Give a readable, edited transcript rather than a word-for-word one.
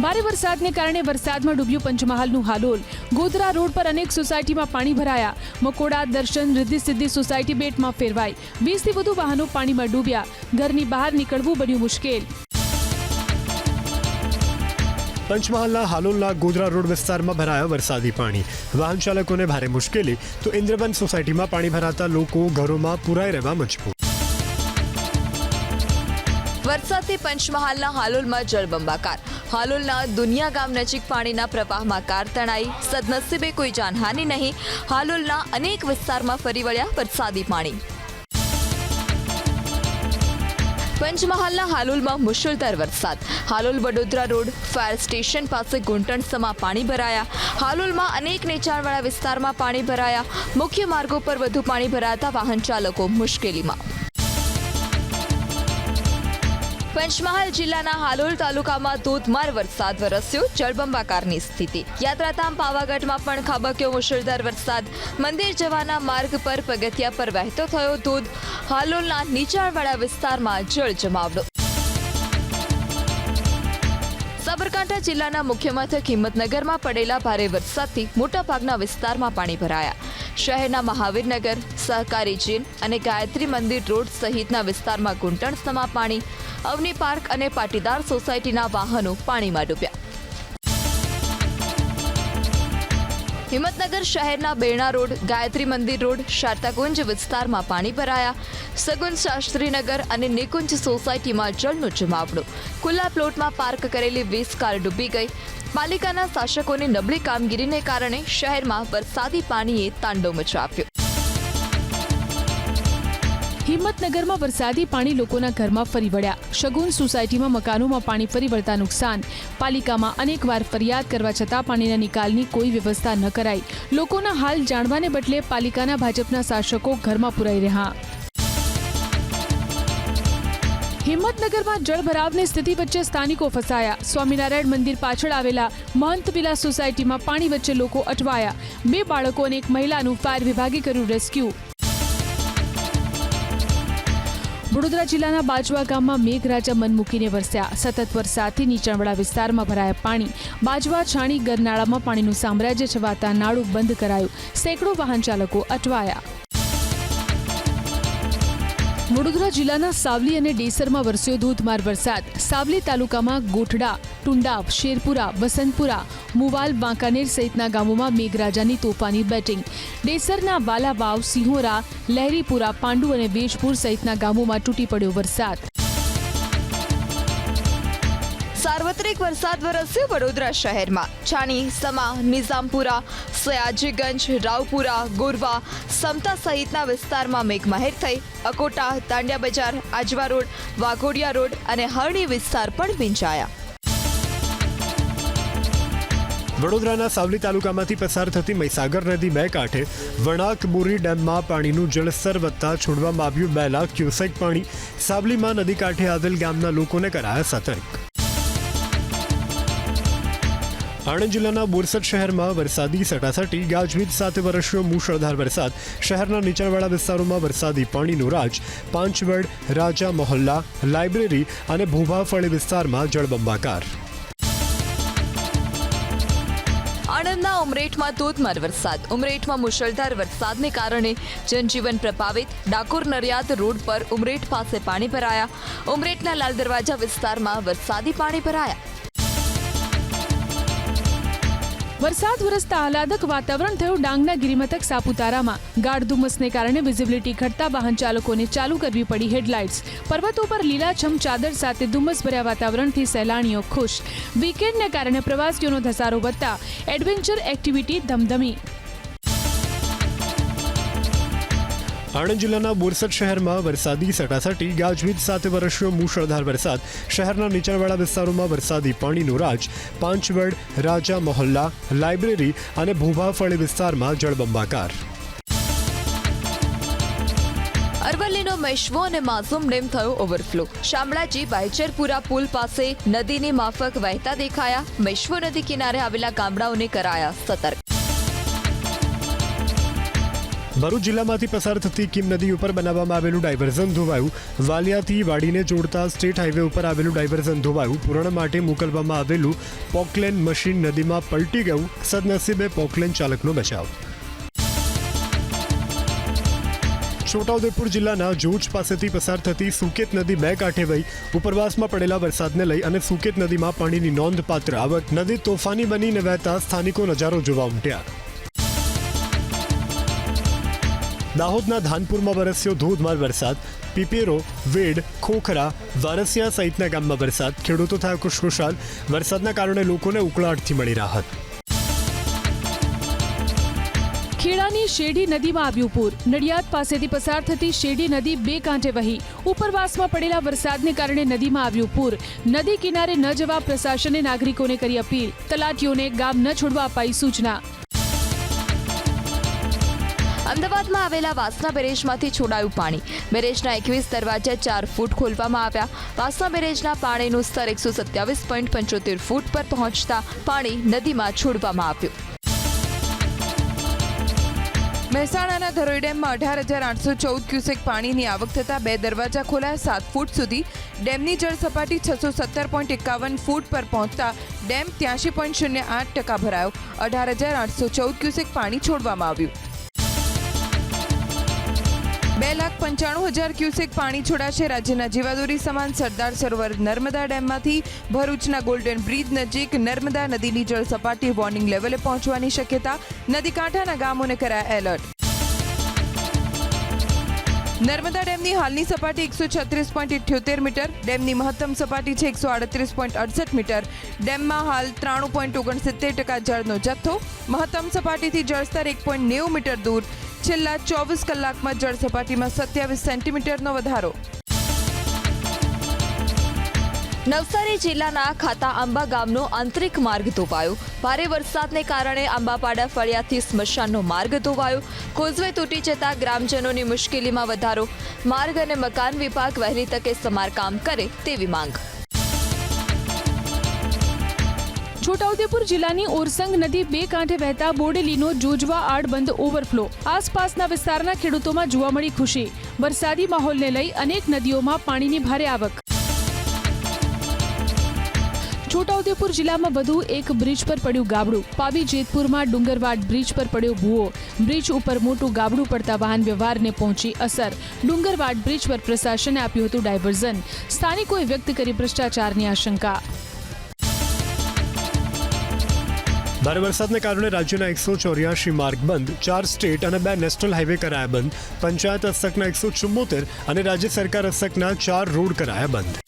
ભારે વરસાદને કારણે વરસાદમાં ડૂબ્યું પંચમહાલનું હાલોલ। ગોધરા રોડ પર અનેક સોસાયટીમાં પાણી ભરાયા। મકોડા, દર્શન, રિદ્ધિ સિદ્ધિ સોસાયટી બેટમાં ફેરવાઈ। 20 થી વધુ વાહનો પાણીમાં ડૂબ્યા। ઘરની બહાર નીકળવું બન્યું મુશ્કેલ। પંચમહાલના હાલોલના ગોધરા રોડ વિસ્તારમાં ભરાયા વરસાદી પાણી। વાહન ચાલકોને ભારે મુશ્કેલી તો ઇન્દ્રબન સોસાયટીમાં પાણી ભરાતા લોકો ઘરોમાં પુરાઈ રહેવા મજબૂર। વરસાદથી પંચમહાલના હાલોલમાં જળબંબાકાર। હાલોલના દુનિયા ગામ નજીક પાણીના પ્રવાહમાં કાર તણાઈ। સદનસીબે કોઈ જાનહાનિ નહીં। હાલોલના અનેક વિસ્તારમાં ફરી વળ્યા વરસાદી પાણી। પંચમહાલના હાલોલમાં મુશળધાર વરસાદ। Halol Vadodara road fire station પાસે ઘૂંટણસમાં પાણી ભરાયા। હાલોલમાં અનેક નીચાણવાળા વિસ્તારમાં પાણી ભરાયા। મુખ્ય માર્ગો પર વધુ પાણી ભરાતા વાહન ચાલકો મુશ્કેલીમાં। પંચમહાલ જિલ્લાના હાલોલ તાલુકામાં ધોધમાર વરસાદ વરસ્યો। જળબંબાકારની સ્થિતિ। યાત્રાધામ પાવાગઢમાં પણ ખાબક્યો મુશળધાર વરસાદ। મંદિર જવાના માર્ગ પર પગથિયા પર વહેતો થયો ધોધ। હાલોલના નીચાણવાળા વિસ્તારમાં જળ જમાવડો। સાબરકાંઠા જિલ્લાના મુખ્ય મથક હિંમતનગરમાં પડેલા ભારે વરસાદથી મોટાભાગના વિસ્તારમાં પાણી ભરાયા। શહેરના મહાવીરનગર, સહકારી જેલ અને ગાયત્રી મંદિર રોડ સહિતના વિસ્તારમાં ઘૂંટણસમાં પાણી। અવની પાર્ક અને પાટીદાર સોસાયટીના વાહનો પાણીમાં ડૂબ્યા। હિંમતનગર શહેરના બેરણા રોડ, ગાયત્રી મંદિર રોડ, શારદાકુંજ વિસ્તારમાં પાણી ભરાયા। સગુન શાસ્ત્રીનગર અને નિકુંજ સોસાયટીમાં જળનો જમાવડો। ખુલ્લા પ્લોટમાં પાર્ક કરેલી 20 કાર ડૂબી ગઈ। પાલિકાના શાસકોની નબળી કામગીરીને કારણે શહેરમાં વરસાદી પાણીએ તાંડવ મચાવ્યો। હિંમતનગરમાં વરસાદી પાણી લોકોના ઘરમાં ફરી વળ્યા। શગુન સોસાયટીમાં મકાનોમાં પાણી ફરી વળતા નુકસાન। પાલિકામાં અનેકવાર ફરિયાદ કરવા છતાં પાણીના નિકાલની કોઈ વ્યવસ્થા ન કરાઈ। લોકોના હાલ જાણવાને બદલે પાલિકાના ભાજપના શાસકો ઘરમાં પુરાઈ રહ્યા। હિંમતનગરમાં જળભરાવની સ્થિતિ વચ્ચે સ્થાનિકો ફસાયા। સ્વામિનારાયણ મંદિર પાછળ આવેલા મહંત વિલા સોસાયટીમાં પાણી વચ્ચે લોકો અટવાયા। 2 બાળકો અને એક મહિલાનું ફાયર વિભાગે કર્યું રેસ્ક્યુ। વડોદરા જિલ્લાના બાજવા ગામમાં મેઘરાજા મન મૂકીને વરસ્યા। સતત વરસાદથી નીચાણવાળા વિસ્તારમાં ભરાયા પાણી। બાજવા છાણી ગરનાળામાં પાણીનું સામ્રાજ્ય છવાતા નાળું બંધ કરાયું। સેંકડો વાહન ચાલકો અટવાયા। વડોદરા જિલ્લાના સાવલી અને ડેસરમાં વરસ્યો ધોધમાર વરસાદ। સાવલી તાલુકામાં ગોઠડા, ટુંડાવ, શેરપુરા, વસંતપુરા, મુવાલ, વાંકાનેર સહિતના ગામોમાં મેઘરાજાની તોફાની બેટિંગ। ડેસરના વાલાવાવ, સિંહોરા, લહેરીપુરા, પાંડુ અને વેજપુર સહિતના ગામોમાં તૂટી પડ્યો વરસાદ। સાર્વત્રિક વરસાદ વરસ્યો વડોદરા શહેરમાં। છાણી, સમા, નિઝામપુરા, સયાજીગંજ, રાવપુરા, ગોરવા, સમતા સહિતના વિસ્તારમાં મેઘમહેર થઈ। અકોટા, તાંડિયા બજાર, આજવા રોડ, વાઘોડિયા રોડ અને હરણી વિસ્તાર પણ ભીંજાયા। વડોદરાના સાવલી તાલુકામાંથી પસાર થતી મહીસાગર નદી 2 કાંઠે વણાક બોરી ડેમમાં પાણીનું જળસ્તર વધતા છોડવામાં આવ્યું 2 લાખ ક્યુસેક પાણી। સાવલીમાં નદી કાંઠે આવેલ ગામના લોકોને કરાયા સતર્ક। આણંદ જિલ્લાના બોરસદ શહેરમાં વરસાદી સટાસટી। ગાજવીજ સાથે વરસ્યો મુશળધાર વરસાદ। શહેરના નીચાણવાળા વિસ્તારોમાં વરસાદી પાણીનો રાજ। પાંચવડ, રાજા મોહલ્લા, લાઇબ્રેરી અને ભોભાફળી વિસ્તારમાં જળબંબાકાર। આણંદના ઉમરેઠમાં ધોધમાર વરસાદ। ઉમરેઠમાં મુશળધાર વરસાદને કારણે જનજીવન પ્રભાવિત। ડાકોર નડિયાદ રોડ પર ઉમરેઠ પાસે પાણી ભરાયા। ઉમરેઠના લાલ દરવાજા વિસ્તારમાં વરસાદી પાણી ભરાયા। વરસાદ વરસતા આહલાદક વાતાવરણ થયું ડાંગના ગિરિમથક સાપુતારામાં। ગાઢ ધુમ્મસને કારણે વિઝિબિલિટી ઘટતા વાહન ચાલકોને ચાલુ કરવી પડી હેડલાઇટ્સ। પર્વતો પર લીલાછમ ચાદર સાથે ધુમ્મસભર્યા વાતાવરણથી સહેલાણીઓ ખુશ। વીકેન્ડને કારણે પ્રવાસીઓનો ધસારો વધતા એડવેન્ચર એક્ટિવિટી ધમધમી। આણંદ જિલ્લાના બોરસદ શહેરમાં વરસાદી સટાસટી। ગાજવીજ સાથે વરસ્યો મુશળધાર વરસાદ। શહેરના નીચાણવાળા વિસ્તારોમાં વરસાદી પાણીનો રાજ। પાંચવડ, રાજા મોહલ્લા, લાઇબ્રેરી અને ભોભાફળી વિસ્તારમાં જળબંબાકાર। અરવલ્લીનો મેશ્વો અને માસૂમ ડેમ થયો ઓવરફ્લો। શામળાજી વાયચરપુરા પુલ પાસે નદીની માફક વહેતા દેખાયા। મેશ્વો નદી કિનારે આવેલા ગામડાઓને કરાયા સતર્ક। ભરૂચ જિલ્લામાંથી પસાર થતી કીમ નદી ઉપર બનાવવામાં આવેલું ડાયવર્ઝન ધોવાયું. વાલિયાથી વાડીને જોડતા સ્ટેટ હાઈવે ઉપર આવેલું ડાયવર્ઝન ધોવાયું. પૂરણ માટે મોકલવામાં આવેલું પોકલેન મશીન નદીમાં પલટી ગયું. સદનસીબે પોકલેન ચાલકનો બચાવ. છોટાઉદેપુર જિલ્લાના જોજ પાસેથી પસાર થતી સુકેત નદી બે કાંઠે વહી. ઉપરવાસમાં પડેલા વરસાદને લઈ અને સુકેત નદીમાં પાણીની નોંધપાત્ર આવક. નદી તોફાની બનીને વહેતા સ્થાનિકો નજારો જોવા ઉમટ્યા. દાહોદના ધાનપુરમાં વરસ્યો ધોધમાર વરસાદ. પીપેરો, વેડ, ખોખરા, વારસિયા સહિતના ગામમાં વરસાદ. ખેડૂતો થયા ખુશખુશાલ. વરસાદના કારણે લોકોને ઉકળાટથી મળી રાહત. ખેડાની શેરડી નદીમાં આવ્યું પૂર. નડિયાદ પાસેથી પસાર થતી શેરડી નદી બે કાંઠે વહી. ઉપરવાસમાં પડેલા વરસાદને કારણે નદીમાં આવ્યું પૂર. નદી કિનારે ન જવા પ્રશાસને નાગરિકોને કરી અપીલ. તલાટીઓને ગામ ન છોડવા અપાઈ સૂચના. અમદાવાદમાં આવેલા વાસણા બેરેજમાંથી છોડાયું પાણી. બેરેજના 21 દરવાજા 4 ફૂટ ખોલવામાં આવ્યા. વાસણા બેરેજના પાણીનું સ્તર 127.75 ફૂટ પર પહોંચતા પાણી નદીમાં છોડવામાં આવ્યું. મહેસાણાના ધરોઈ ડેમમાં 18,814 ક્યુસેક પાણીની આવક થતાં 2 દરવાજા ખોલાયા. 7 ફૂટ સુધી ડેમની જળ સપાટી 617.51 ફૂટ પર પહોંચતા ડેમ 83.08% ભરાયો. 18,814 ક્યુસેક પાણી છોડવામાં આવ્યું. 2,95,000 ક્યુસેક પાણી છોડાશે. રાજ્યના જીવાદોરી સમાન સરદાર સરોવર નર્મદા ડેમમાંથી ભરૂચના ગોલ્ડન બ્રિજ નજીક નર્મદા નદીની જળ સપાટી વોર્નિંગ લેવલે પહોંચવાની શક્યતા. નદી કાંઠાના ગામોને કરાયા એલર્ટ. નર્મદા ડેમની હાલની સપાટી 136.78 મીટર. ડેમની મહત્તમ સપાટી છે 138.68 મીટર. ડેમમાં હાલ 93.69% જળનો જથ્થો. મહત્તમ સપાટીથી જળસ્તર 1.90 મીટર દૂર. છેલ્લા 24 કલાકમાં જળ સપાટીમાં 27 સેન્ટીમીટરનો વધારો. નવસારી જિલ્લાના ખાતા આંબા ગામનો આંતરિક માર્ગ ધોવાયો. ભારે વરસાદને કારણે આંબાપાડા ફળિયાથી સ્મશાનનો માર્ગ ધોવાયો. કોઝવે તૂટી જતા ગ્રામજનોની મુશ્કેલીમાં વધારો. માર્ગ અને મકાન વિભાગ વહેલી તકે સમારકામ કરે તેવી માંગ. છોટાઉદેપુર જિલ્લાની ઓરસંગ નદી બે કાંઠે વહેતા બોડેલીનો જોજવા આડબંધ ઓવરફ્લો. આસપાસના વિસ્તારના ખેડૂતોમાં જોવા મળી ખુશી. વરસાદી માહોલને લઈ અનેક નદીઓમાં પાણીની ભારે આવક. છોટાઉદેપુર જિલ્લામાં વધુ એક બ્રિજ પર પડ્યું ગાબડું. પાવી જેતપુરમાં ડુંગરવાડ બ્રિજ પર પડ્યો ભૂવો. બ્રિજ ઉપર મોટું ગાબડું પડતા વાહન વ્યવહારને પહોંચી અસર. ડુંગરવાડ બ્રિજ પર પ્રશાસને આપ્યું હતું ડાયવર્ઝન. સ્થાનિકોએ વ્યક્ત કરી ભ્રષ્ટાચારની આશંકા. ભારે વરસાદને કારણે રાજ્યના 184 માર્ગ બંધ. 4 સ્ટેટ અને 2 નેશનલ હાઈવે કરાયા બંધ. પંચાયત હસ્તકના 174 અને રાજ્ય સરકાર હસ્તકના 4 રોડ કરાયા બંધ.